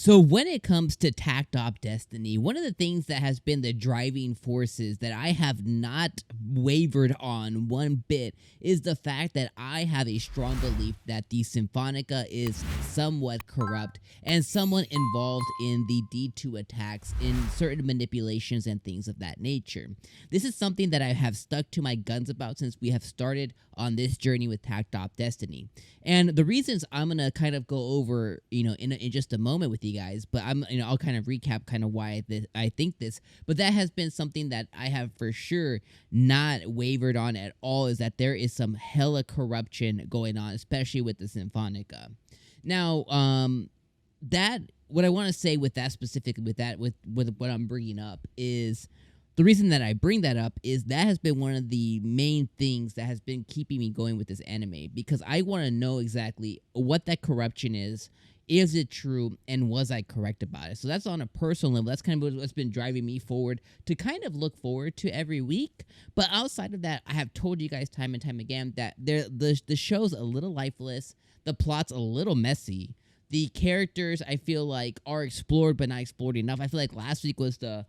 So when it comes to Takt and Destiny, one of the things that has been the driving forces that I have not wavered on one bit is the fact that I have a strong belief that the Symphonica is somewhat corrupt and someone involved in the D2 attacks in certain manipulations and things of that nature. This is something that I have stuck to my guns about since we have started on this journey with Takt and Destiny. And the reasons I'm gonna kind of go over, in just a moment with you guys, but I'll kind of recap kind of why I think this. But that has been something that I have for sure not wavered on at all, is that there is some hella corruption going on, especially with the Symphonica. Now, that what I want to say with that specifically, with what I'm bringing up is. The reason that I bring that up is that has been one of the main things that has been keeping me going with this anime, because I want to know exactly what that corruption is it true, and was I correct about it? So that's on a personal level. That's kind of what's been driving me forward to kind of look forward to every week. But outside of that, I have told you guys time and time again that the show's a little lifeless, the plot's a little messy. The characters, I feel like, are explored but not explored enough. I feel like last week was the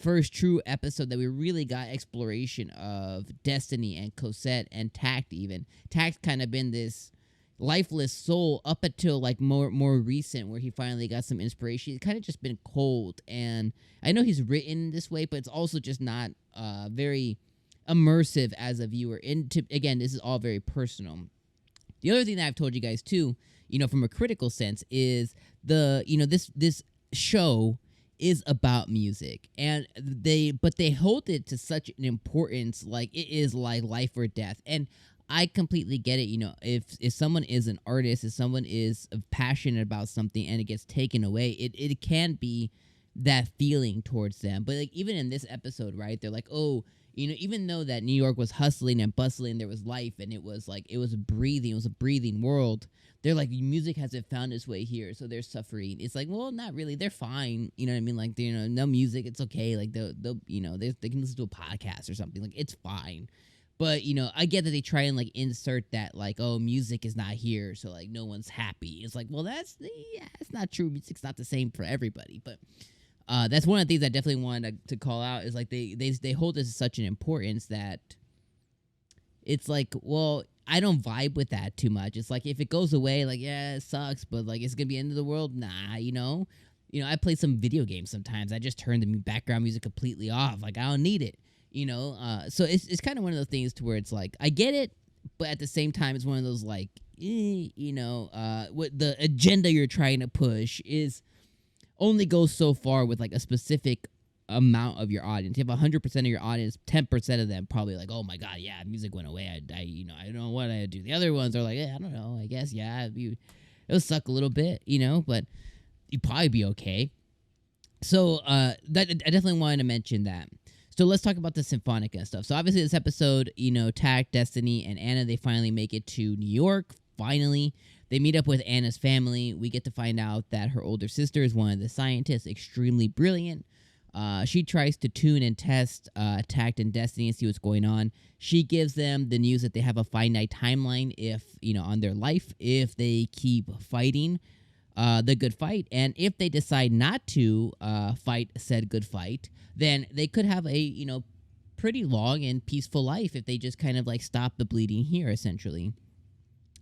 first true episode that we really got exploration of Destiny and Cosette and Takt even. Takt kind of been this lifeless soul up until like more recent, where he finally got some inspiration. He's kind of just been cold, and I know he's written this way, but it's also just not very immersive as a viewer. Again, this is all very personal. The other thing that I've told you guys too, from a critical sense, is this show is about music, and they hold it to such an importance, like it is like life or death. And I completely get it. If someone is an artist, if someone is passionate about something and it gets taken away, it can be that feeling towards them. But like even in this episode, right, they're like, oh, even though that New York was hustling and bustling, there was life, and it was a breathing world. They're like, music hasn't found its way here, so they're suffering. It's like, well, not really. They're fine. You know what I mean? Like, no music, it's okay. Like, they'll they can listen to a podcast or something. Like, it's fine. But, I get that they try and, like, insert that, like, oh, music is not here, so, like, no one's happy. It's like, well, that's not true. Music's not the same for everybody. But that's one of the things I definitely wanted to call out, is, like, they hold this as such an importance that it's like, well, I don't vibe with that too much. It's like, if it goes away, like, yeah, it sucks, but, like, it's gonna be the end of the world? Nah, I play some video games sometimes. I just turn the background music completely off. Like, I don't need it. So it's kind of one of those things to where it's like, I get it, but at the same time, it's one of those, like, what the agenda you're trying to push is only goes so far with, like, a specific amount of your audience. You have 100% of your audience, 10% of them probably like, oh my god, yeah, music went away. I don't know what I do. The other ones are like, I don't know. I guess, yeah, it'll suck a little bit, but you'd probably be okay. So I definitely wanted to mention that. So let's talk about the Symphonica and stuff. So obviously this episode, Takt, Destiny, and Anna, they finally make it to New York. Finally, they meet up with Anna's family. We get to find out that her older sister is one of the scientists, extremely brilliant. She tries to tune and test Takt and Destiny and see what's going on. She gives them the news that they have a finite timeline on their life if they keep fighting the good fight. And if they decide not to fight said good fight, then they could have a, pretty long and peaceful life if they just kind of like stop the bleeding here, essentially.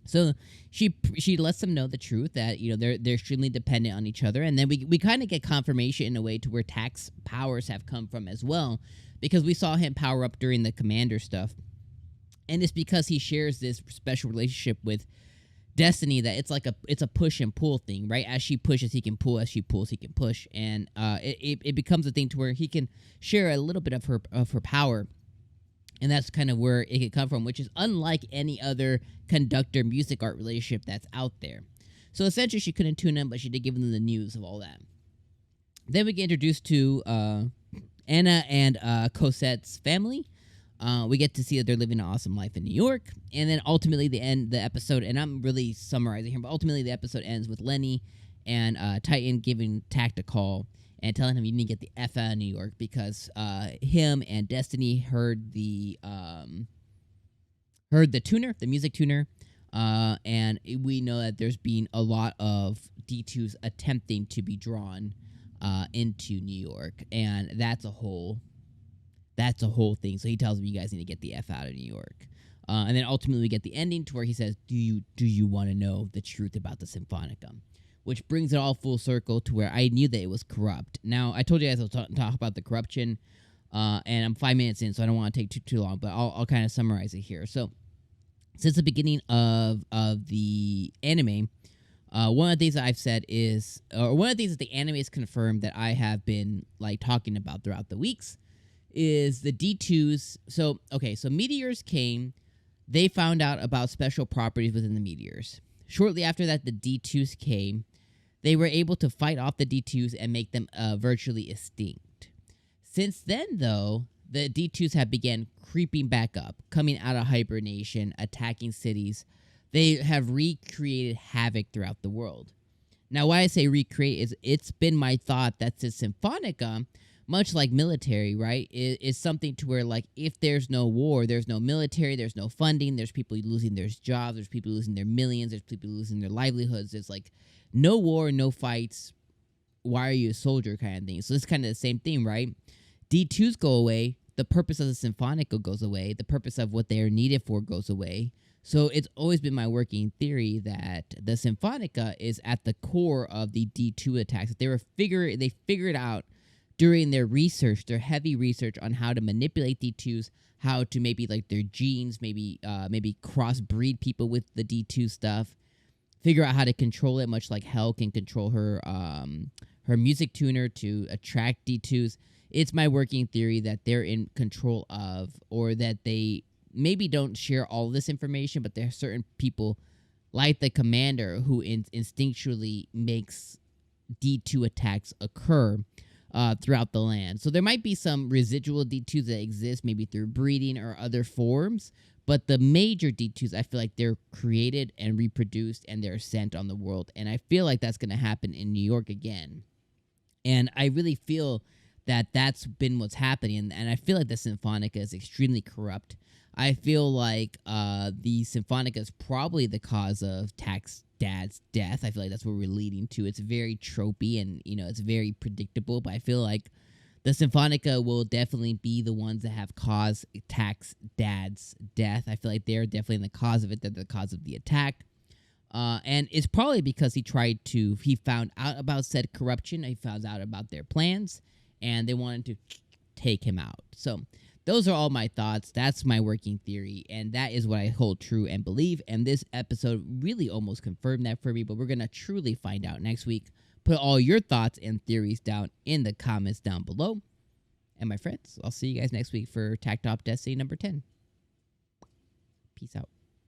So she lets them know the truth that they're extremely dependent on each other, and then we kind of get confirmation in a way to where Takt's powers have come from as well, because we saw him power up during the commander stuff, and it's because he shares this special relationship with Destiny that it's a push and pull thing, right? As she pushes, he can pull. As she pulls, he can push, and it becomes a thing to where he can share a little bit of her power. And that's kind of where it could come from, which is unlike any other conductor music art relationship that's out there. So essentially, she couldn't tune in, but she did give them the news of all that. Then we get introduced to Anna and Cosette's family. We get to see that they're living an awesome life in New York. And then ultimately, the episode, and I'm really summarizing here, but ultimately the episode ends with Lenny and Titan giving Takt a call and telling him you need to get the F out of New York, because him and Destiny heard the tuner, the music tuner, and we know that there's been a lot of D2s attempting to be drawn into New York, and that's a whole thing. So he tells me, you guys need to get the F out of New York. And then ultimately we get the ending to where he says, do you want to know the truth about the Symphonica? Which brings it all full circle to where I knew that it was corrupt. Now, I told you guys I'll talk about the corruption, and I'm 5 minutes in, so I don't want to take too long, but I'll kind of summarize it here. So, since the beginning of the anime, one of the things that I've said is, or one of the things that the anime has confirmed that I have been like talking about throughout the weeks, is the D2s. So meteors came. They found out about special properties within the meteors. Shortly after that, the D2s came. They were able to fight off the D2s and make them virtually extinct. Since then, though, the D2s have begun creeping back up, coming out of hibernation, attacking cities. They have recreated havoc throughout the world. Now, why I say recreate is it's been my thought that the Symphonica, much like military, right, is something to where, like, if there's no war, there's no military, there's no funding, there's people losing their jobs, there's people losing their millions, there's people losing their livelihoods, there's, like, no war, no fights, why are you a soldier kind of thing. So it's kind of the same thing, right? D2s go away, the purpose of the Symphonica goes away, the purpose of what they are needed for goes away. So it's always been my working theory that the Symphonica is at the core of the D2 attacks. They figured out during their research, their heavy research on how to manipulate D2s, how to maybe like their genes, maybe crossbreed people with the D2 stuff, figure out how to control it, much like 𝐜𝐴 can control her music tuner to attract D2s. It's my working theory that they're in control of, or that they maybe don't share all this information, but there are certain people like the commander who instinctually makes D2 attacks occur throughout the land. So there might be some residual D2s that exist, maybe through breeding or other forms, but the major D2s, I feel like they're created and reproduced and they're sent on the world. And I feel like that's going to happen in New York again. And I really feel that that's been what's happening. And I feel like the Symphonica is extremely corrupt. I feel like the Symphonica is probably the cause of Takt's dad's death. I feel like that's what we're leading to. It's very tropey and, it's very predictable. But I feel like the Symphonica will definitely be the ones that have caused Takt's dad's death. I feel like they're definitely the cause of it. They're the cause of the attack. And it's probably because he found out about said corruption. He found out about their plans, and they wanted to take him out. So those are all my thoughts. That's my working theory, and that is what I hold true and believe. And this episode really almost confirmed that for me, but we're going to truly find out next week. Put all your thoughts and theories down in the comments down below. And my friends, I'll see you guys next week for Takt and Destiny number 10. Peace out.